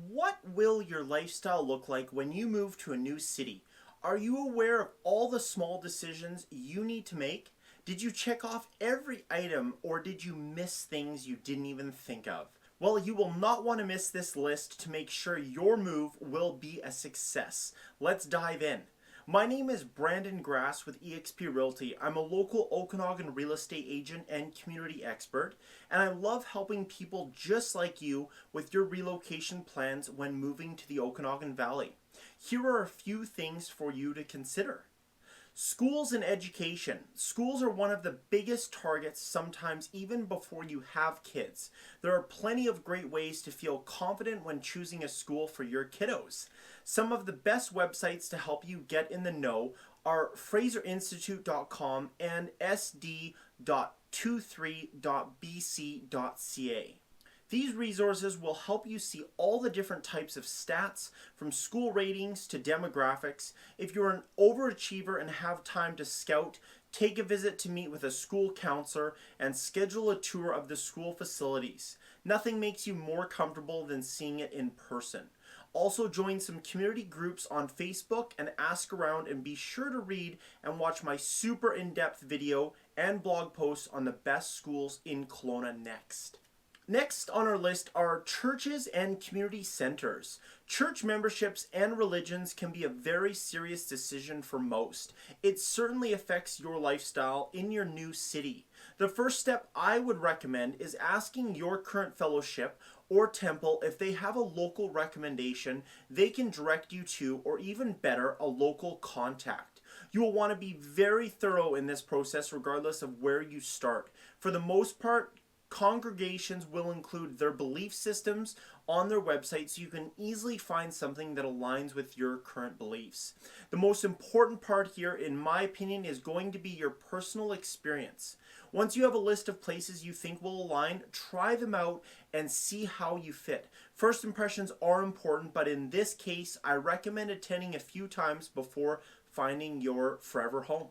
What will your lifestyle look like when you move to a new city? Are you aware of all the small decisions you need to make? Did you check off every item or did you miss things you didn't even think of? Well, you will not want to miss this list to make sure your move will be a success. Let's dive in. My name is Brandon Grass with eXp Realty. I'm a local Okanagan real estate agent and community expert, and I love helping people just like you with your relocation plans when moving to the Okanagan Valley. Here are a few things for you to consider. Schools and education. Schools are one of the biggest targets sometimes even before you have kids. There are plenty of great ways to feel confident when choosing a school for your kiddos. Some of the best websites to help you get in the know are fraserinstitute.com and sd.23.bc.ca. These resources will help you see all the different types of stats, from school ratings to demographics. If you're an overachiever and have time to scout, take a visit to meet with a school counselor and schedule a tour of the school facilities. Nothing makes you more comfortable than seeing it in person. Also join some community groups on Facebook and ask around, and be sure to read and watch my super in-depth video and blog posts on the best schools in Kelowna next. Next on our list are churches and community centers. Church memberships and religions can be a very serious decision for most. It certainly affects your lifestyle in your new city. The first step I would recommend is asking your current fellowship or temple if they have a local recommendation they can direct you to, or even better, a local contact. You will want to be very thorough in this process regardless of where you start. For the most part, congregations will include their belief systems on their website, so you can easily find something that aligns with your current beliefs. The most important part here, in my opinion, is going to be your personal experience. Once you have a list of places you think will align, try them out and see how you fit. First impressions are important, but in this case, I recommend attending a few times before finding your forever home.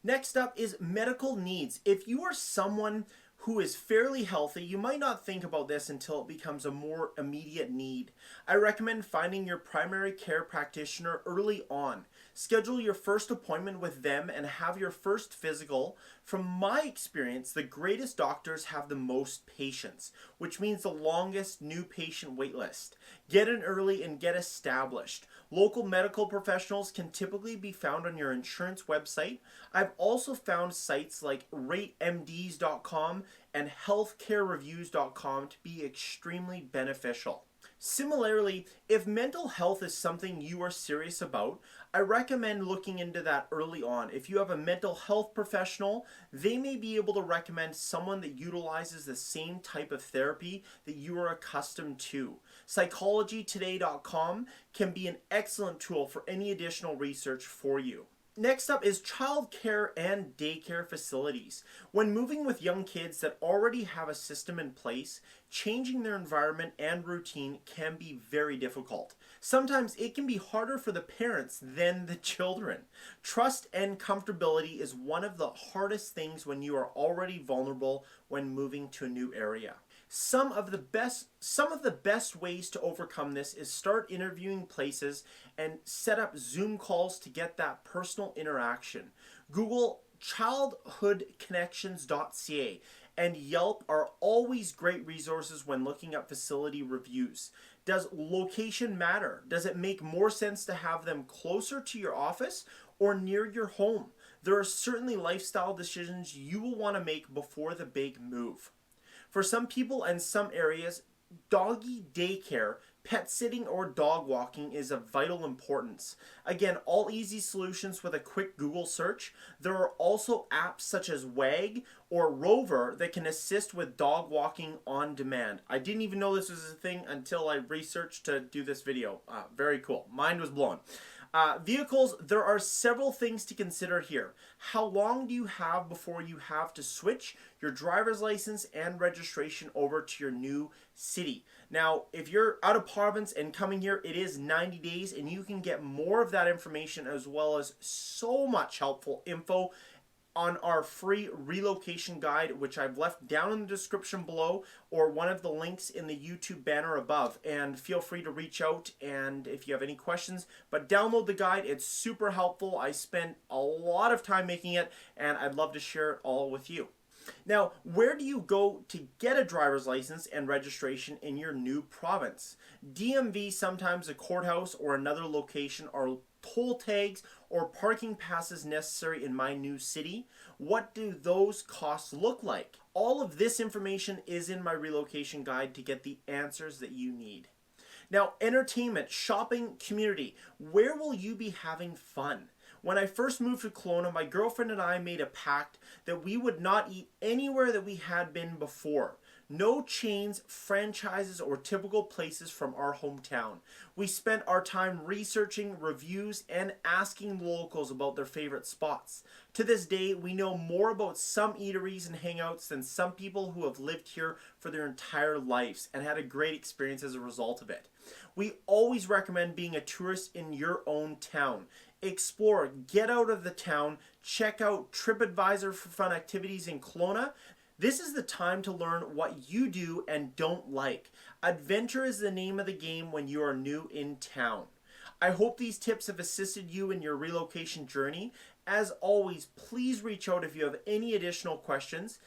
Next up is medical needs. If you are someone who is fairly healthy, you might not think about this until it becomes a more immediate need. I recommend finding your primary care practitioner early on. Schedule your first appointment with them and have your first physical. From my experience, the greatest doctors have the most patients, which means the longest new patient wait list. Get in early and get established. Local medical professionals can typically be found on your insurance website. I've also found sites like ratemds.com and healthcarereviews.com to be extremely beneficial. Similarly, if mental health is something you are serious about, I recommend looking into that early on. If you have a mental health professional, they may be able to recommend someone that utilizes the same type of therapy that you are accustomed to. Psychologytoday.com can be an excellent tool for any additional research for you. Next up is childcare and daycare facilities. When moving with young kids that already have a system in place, changing their environment and routine can be very difficult. Sometimes it can be harder for the parents than the children. Trust and comfortability is one of the hardest things when you are already vulnerable when moving to a new area. Some of the best ways to overcome this is start interviewing places and set up Zoom calls to get that personal interaction. Google childhoodconnections.ca and Yelp are always great resources when looking at facility reviews. Does location matter? Does it make more sense to have them closer to your office or near your home? There are certainly lifestyle decisions you will want to make before the big move. For some people and some areas, doggy daycare, pet sitting, or dog walking is of vital importance. Again, all easy solutions with a quick Google search. There are also apps such as Wag or Rover that can assist with dog walking on demand. I didn't even know this was a thing until I researched to do this video. Very cool. Mind was blown. Vehicles, there are several things to consider here. How long do you have before you have to switch your driver's license and registration over to your new city? Now, if you're out of province and coming here, it is 90 days, and you can get more of that information as well as so much helpful info on our free relocation guide, which I've left down in the description below or one of the links in the YouTube banner above. And feel free to reach out and if you have any questions, but download the guide. It's super helpful. I spent a lot of time making it and I'd love to share it all with you. Now, where do you go to get a driver's license and registration in your new province? DMV, sometimes a courthouse or another location, are toll tags or parking passes necessary in my new city? What do those costs look like? All of this information is in my relocation guide to get the answers that you need. Now, entertainment, shopping, community. Where will you be having fun? When I first moved to Kelowna, my girlfriend and I made a pact that we would not eat anywhere that we had been before. No chains, franchises, or typical places from our hometown. We spent our time researching reviews and asking the locals about their favorite spots. To this day, we know more about some eateries and hangouts than some people who have lived here for their entire lives and had a great experience as a result of it. We always recommend being a tourist in your own town. Explore, get out of the town, check out TripAdvisor for fun activities in Kelowna. This is the time to learn what you do and don't like. Adventure is the name of the game when you are new in town. I hope these tips have assisted you in your relocation journey. As always, please reach out if you have any additional questions.